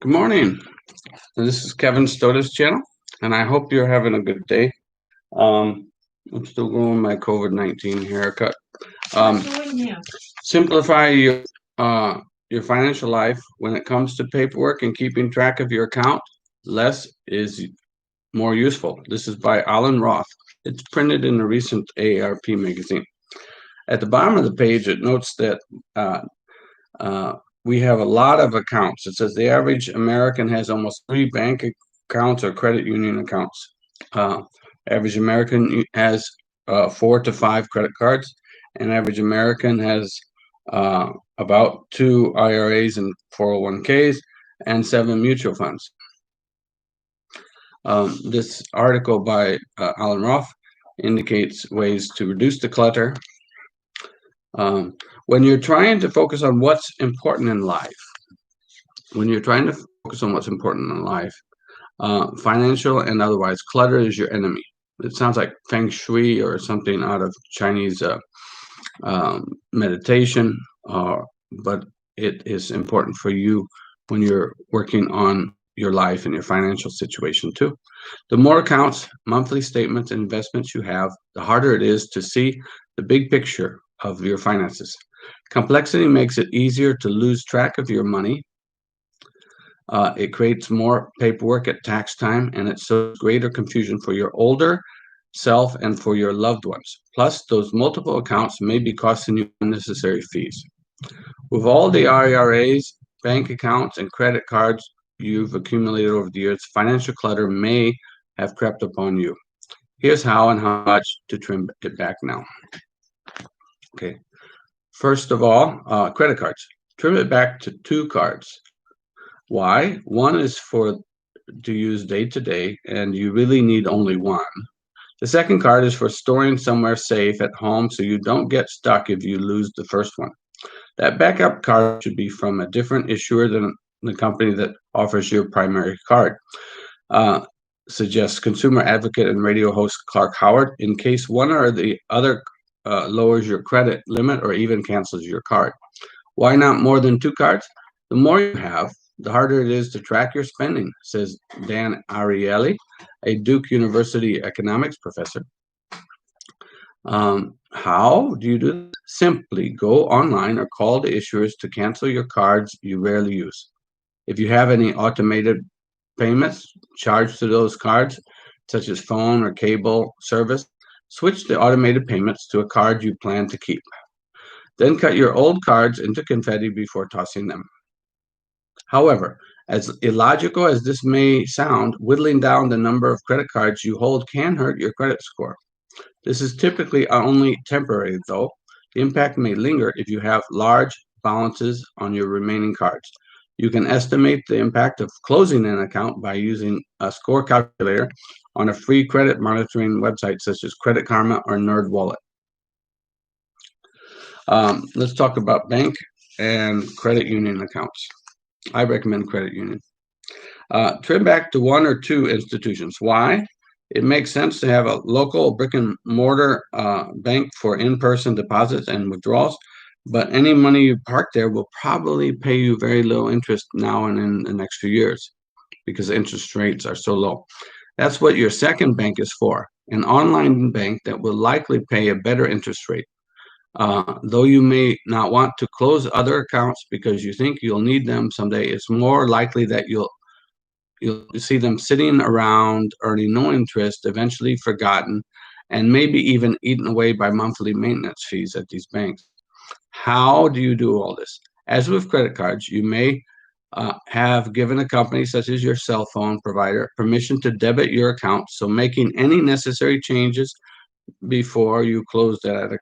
Good morning. This is Kevin Stoda's channel, and I hope you're having a good day. I'm still going with my COVID-19 haircut. Um, Simplify your financial life when it comes to paperwork and keeping track of your account. Less is more useful. This is by Alan Roth. It's printed in a recent AARP magazine. At the bottom of the page, it notes that uh, uh, we have a lot of accounts. It says the average American has almost 3 bank accounts or credit union accounts. Uh, Average American has 4 to 5 credit cards. An average American has about 2 IRAs and 401ks and 7 mutual funds. This article by Alan Roth indicates ways to reduce the clutter. When you're trying to focus on what's important in life, financial and otherwise, clutter is your enemy. It sounds like feng shui or something out of Chinese meditation, but it is important for you when you're working on your life and your financial situation too. The more accounts, monthly statements, and investments you have, the harder it is to see the big picture of your finances. Complexity makes it easier to lose track of your money. It creates more paperwork at tax time, and it shows greater confusion for your older self and for your loved ones. Plus, those multiple accounts may be costing you unnecessary fees. With all the IRAs, bank accounts, and credit cards you've accumulated over the years, financial clutter may have crept upon you. Here's how and how much to trim it back now. Okay. First of all, credit cards. Trim it back to 2 cards. Why? One is to use day to day, and you really need only one. The second card is for storing somewhere safe at home so you don't get stuck if you lose the first one. That backup card should be from a different issuer than the company that offers your primary card. Suggests consumer advocate and radio host Clark Howard, in case one or the other lowers your credit limit or even cancels your card. Why not more than 2 cards? The more you have, the harder it is to track your spending, says Dan Ariely, a Duke University economics professor. How do you do this? Simply go online or call the issuers to cancel your cards you rarely use. If you have any automated payments charged to those cards, such as phone or cable service, switch the automated payments to a card you plan to keep. Then cut your old cards into confetti before tossing them. However, as illogical as this may sound, whittling down the number of credit cards you hold can hurt your credit score. This is typically only temporary, though. The impact may linger if you have large balances on your remaining cards. You can estimate the impact of closing an account by using a score calculator on a free credit monitoring website such as Credit Karma or NerdWallet. Let's talk about bank and credit union accounts. I recommend credit union. Trim back to 1 or 2 institutions. Why? It makes sense to have a local brick and mortar bank for in-person deposits and withdrawals, but any money you park there will probably pay you very low interest now and in the next few years because interest rates are so low. That's what your second bank is for, an online bank that will likely pay a better interest rate. Though you may not want to close other accounts because you think you'll need them someday, it's more likely that you'll see them sitting around earning no interest, eventually forgotten, and maybe even eaten away by monthly maintenance fees at these banks. How do you do all this? As with credit cards, you may have given a company such as your cell phone provider permission to debit your account, so making any necessary changes before you close that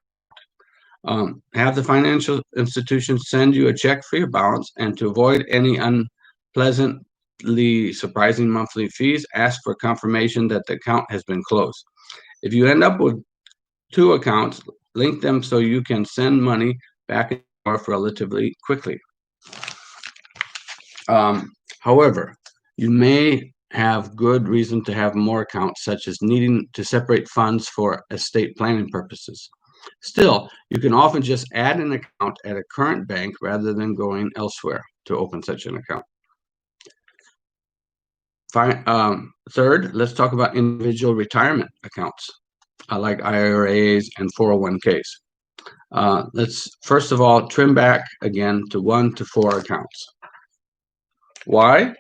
have the financial institution send you a check for your balance, and to avoid any unpleasantly surprising monthly fees, ask for confirmation that the account has been closed. If you end up with 2 accounts, link them so you can send money back and forth relatively quickly. However, you may have good reason to have more accounts, such as needing to separate funds for estate planning purposes. Still, you can often just add an account at a current bank rather than going elsewhere to open such an account. Fine. Third, let's talk about individual retirement accounts, like IRAs and 401ks. Let's first of all trim back again to 1 to 4 accounts. Why?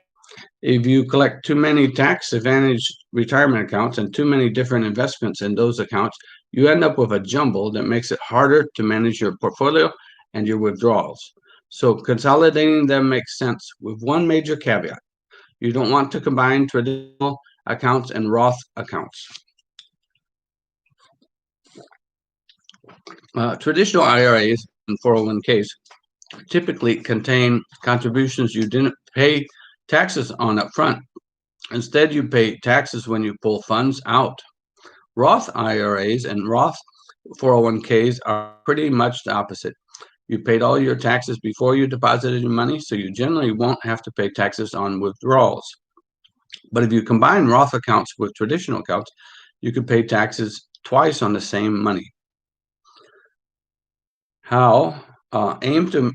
If you collect too many tax advantage retirement accounts and too many different investments in those accounts, you end up with a jumble that makes it harder to manage your portfolio and your withdrawals. So consolidating them makes sense with one major caveat. You don't want to combine traditional accounts and Roth accounts. Traditional IRAs and 401ks typically contain contributions you didn't pay taxes on up front. Instead, you pay taxes when you pull funds out. Roth IRAs and Roth 401ks are pretty much the opposite. You paid all your taxes before you deposited your money, so you generally won't have to pay taxes on withdrawals. But if you combine Roth accounts with traditional accounts, you could pay taxes twice on the same money. How? Aim to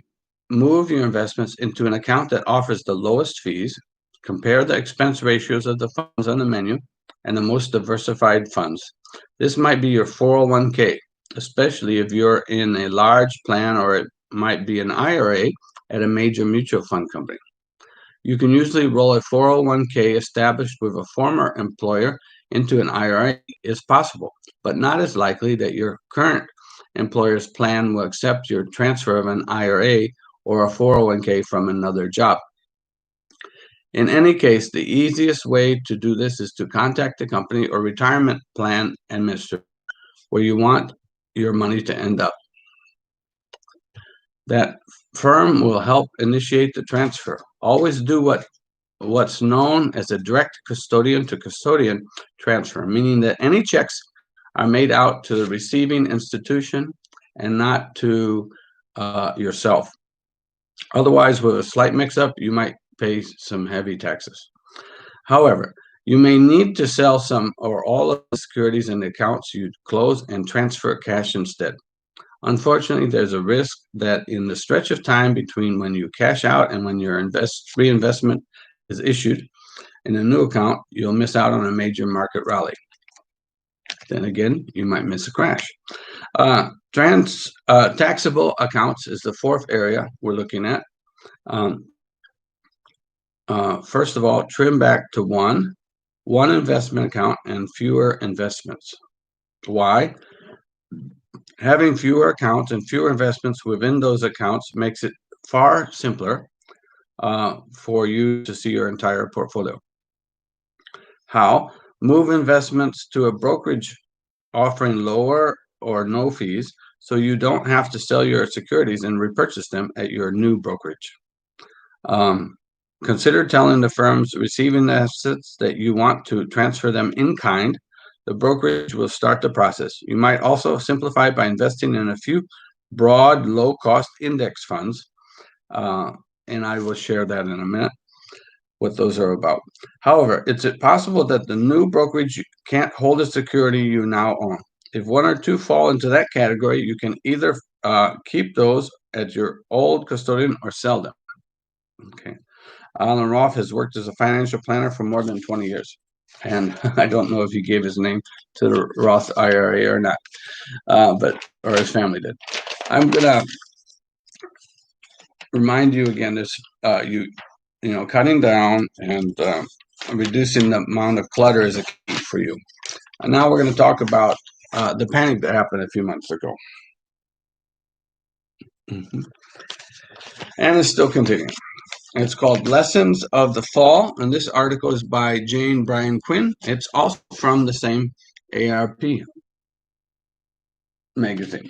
move your investments into an account that offers the lowest fees, compare the expense ratios of the funds on the menu, and the most diversified funds. This might be your 401k, especially if you're in a large plan, or it might be an IRA at a major mutual fund company. You can usually roll a 401k established with a former employer into an IRA is possible, but not as likely that your current employer's plan will accept your transfer of an IRA or a 401k from another job. In any case, the easiest way to do this is to contact the company or retirement plan administrator where you want your money to end up. That firm will help initiate the transfer. Always do what's known as a direct custodian to custodian transfer, meaning that any checks are made out to the receiving institution and not to yourself. Otherwise, with a slight mix-up, you might pay some heavy taxes. However, you may need to sell some or all of the securities and accounts you close and transfer cash instead. Unfortunately, there's a risk that in the stretch of time between when you cash out and when your reinvestment is issued in a new account, you'll miss out on a major market rally. Then again, you might miss a crash. Taxable accounts is the fourth area we're looking at. First of all, trim back to one investment account and fewer investments. Why? Having fewer accounts and fewer investments within those accounts makes it far simpler for you to see your entire portfolio. How? Move investments to a brokerage offering lower or no fees, so you don't have to sell your securities and repurchase them at your new brokerage. Consider telling the firms receiving the assets that you want to transfer them in kind. The brokerage will start the process. You might also simplify by investing in a few broad, low-cost index funds, and I will share that in a minute, what those are about. However, it's possible that the new brokerage can't hold a security you now own. If one or two fall into that category, you can either keep those at your old custodian or sell them. Okay. Alan Roth has worked as a financial planner for more than 20 years. And I don't know if he gave his name to the Roth IRA or not, or his family did. I'm gonna remind you again, this cutting down and reducing the amount of clutter is a key for you. And now we're going to talk about the panic that happened a few months ago. And it's still continuing. It's called Lessons of the Fall, and this article is by Jane Bryan Quinn. It's also from the same AARP magazine.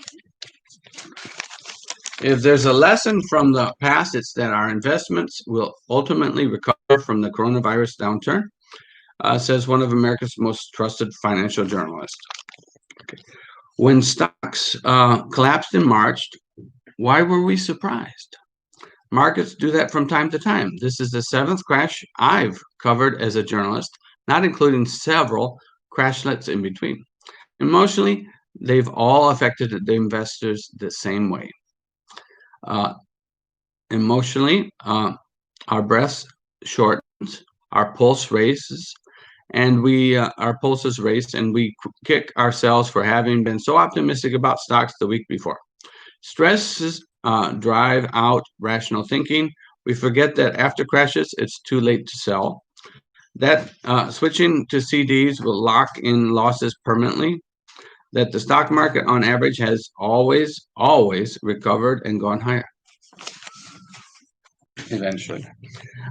If there's a lesson from the past, it's that our investments will ultimately recover from the coronavirus downturn, says one of America's most trusted financial journalists. Okay. When stocks collapsed in March, why were we surprised? Markets do that from time to time. This is the seventh crash I've covered as a journalist, not including several crashlets in between. Emotionally, they've all affected the investors the same way. Emotionally, our breath shortens, our pulse races, and our pulses race, and we kick ourselves for having been so optimistic about stocks the week before. Stresses drive out rational thinking. We forget that after crashes, it's too late to sell. That switching to CDs will lock in losses permanently. That the stock market on average has always recovered and gone higher eventually.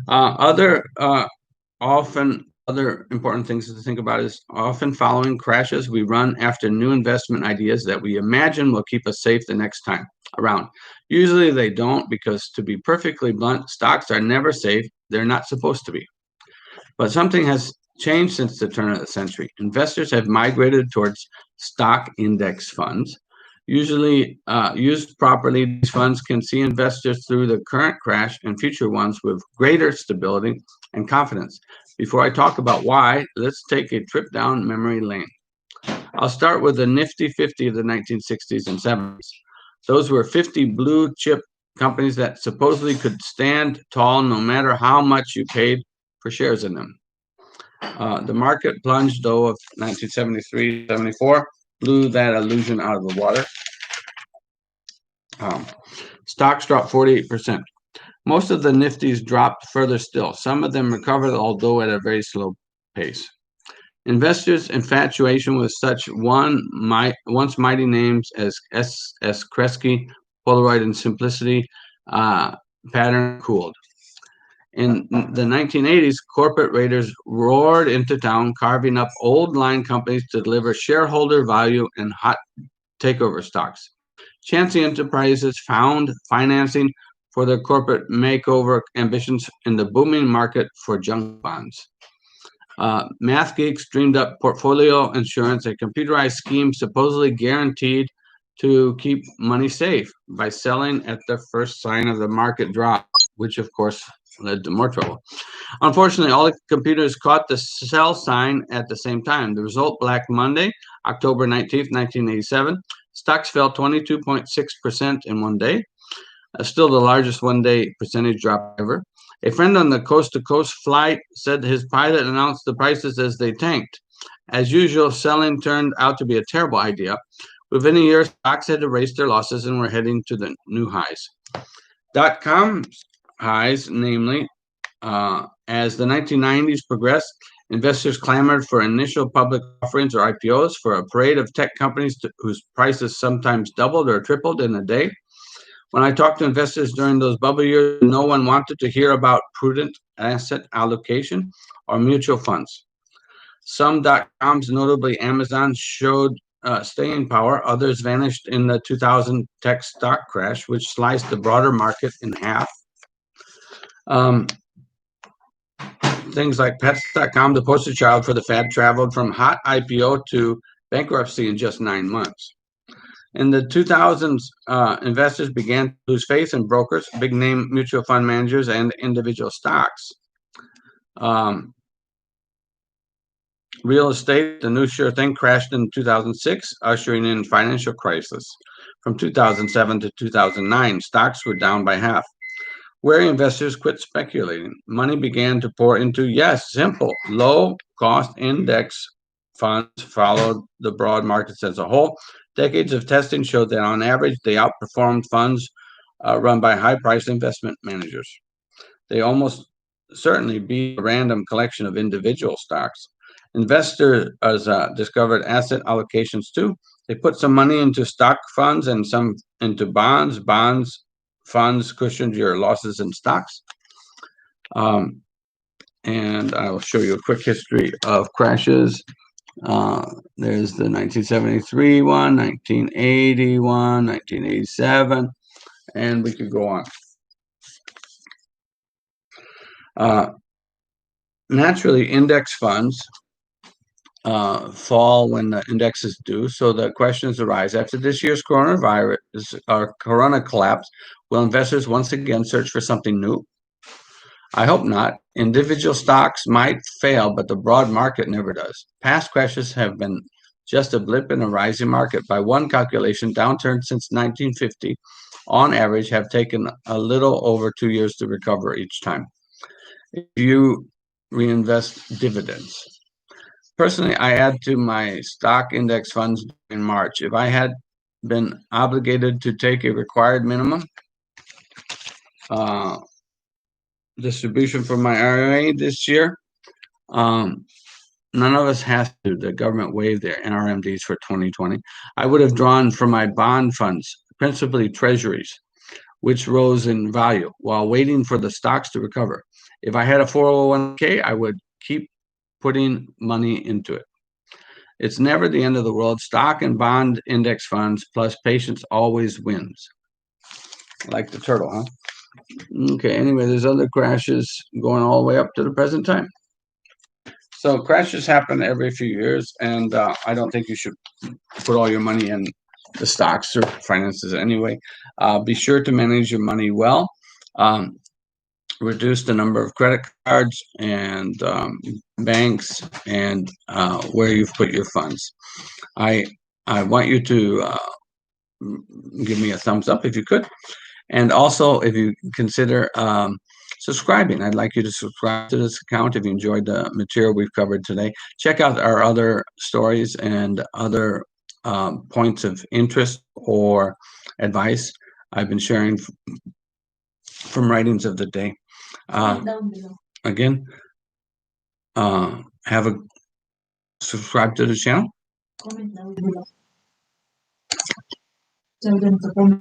Other important things to think about is often following crashes, we run after new investment ideas that we imagine will keep us safe the next time around. Usually they don't, because to be perfectly blunt, stocks are never safe. They're not supposed to be. But something has changed since the turn of the century. Investors have migrated towards stock index funds. Usually used properly, these funds can see investors through the current crash and future ones with greater stability and confidence. Before I talk about why, let's take a trip down memory lane. I'll start with the Nifty 50 of the 1960s and 70s. Those were 50 blue chip companies that supposedly could stand tall no matter how much you paid for shares in them. The market plunged, though, of 1973-74, blew that illusion out of the water. Stocks dropped 48%. Most of the Nifties dropped further still. Some of them recovered, although at a very slow pace. Investors' infatuation with such once mighty names as S.S. Kresge, Polaroid, and Simplicity pattern cooled. In the 1980s, corporate raiders roared into town, carving up old line companies to deliver shareholder value and hot takeover stocks. Chancey Enterprises found financing for their corporate makeover ambitions in the booming market for junk bonds. Math geeks dreamed up portfolio insurance, a computerized scheme supposedly guaranteed to keep money safe by selling at the first sign of the market drop, which of course led to more trouble. Unfortunately, all the computers caught the sell sign at the same time. The result, Black Monday, October 19th, 1987, stocks fell 22.6% in one day, still the largest one-day percentage drop ever. A friend on the coast-to-coast flight said his pilot announced the prices as they tanked. As usual, selling turned out to be a terrible idea. Within a year, stocks had erased their losses and were heading to the new highs. .com highs, namely, as the 1990s progressed, investors clamored for initial public offerings or IPOs for a parade of tech companies whose prices sometimes doubled or tripled in a day. When I talked to investors during those bubble years, no one wanted to hear about prudent asset allocation or mutual funds. Some .coms, notably Amazon, showed staying power. Others vanished in the 2000 tech stock crash, which sliced the broader market in half. Things like Pets.com, the poster child for the fad, traveled from hot IPO to bankruptcy in just 9 months. In the 2000s, investors began to lose faith in brokers, big-name mutual fund managers, and individual stocks. Real estate, the new sure thing, crashed in 2006, ushering in financial crisis. From 2007 to 2009, stocks were down by half. Wary investors quit speculating. Money began to pour into, yes, simple, low-cost index funds followed the broad markets as a whole. Decades of testing showed that on average, they outperformed funds run by high-priced investment managers. They almost certainly beat a random collection of individual stocks. Investors discovered asset allocations too. They put some money into stock funds and some into bonds. Funds cushioned your losses in stocks. And I will show you a quick history of crashes. There's the 1973 one, 1981, 1987, and we could go on. Naturally, index funds fall when the index is due. So the questions arise after this year's coronavirus or corona collapse. Will investors once again search for something new? I hope not. Individual stocks might fail, but the broad market never does. Past crashes have been just a blip in a rising market. By one calculation, downturns since 1950, on average, have taken a little over 2 years to recover each time. If you reinvest dividends. Personally, I add to my stock index funds in March. If I had been obligated to take a required minimum distribution from my IRA this year, none of us has to. The government waived their NRMDs for 2020. I would have drawn from my bond funds, principally treasuries, which rose in value while waiting for the stocks to recover. If I had a 401k, I would keep putting money into it. It's never the end of the world. Stock and bond index funds plus patience always wins. Like the turtle, huh? Okay, anyway, there's other crashes going all the way up to the present time. So crashes happen every few years, and I don't think you should put all your money in the stocks or finances anyway. Be sure to manage your money well. Reduce the number of credit cards and banks and where you've put your funds. I want you to give me a thumbs up if you could. And also, if you consider subscribing, I'd like you to subscribe to this account if you enjoyed the material we've covered today. Check out our other stories and other points of interest or advice I've been sharing from writings of the day. Again, have a subscribe to the channel.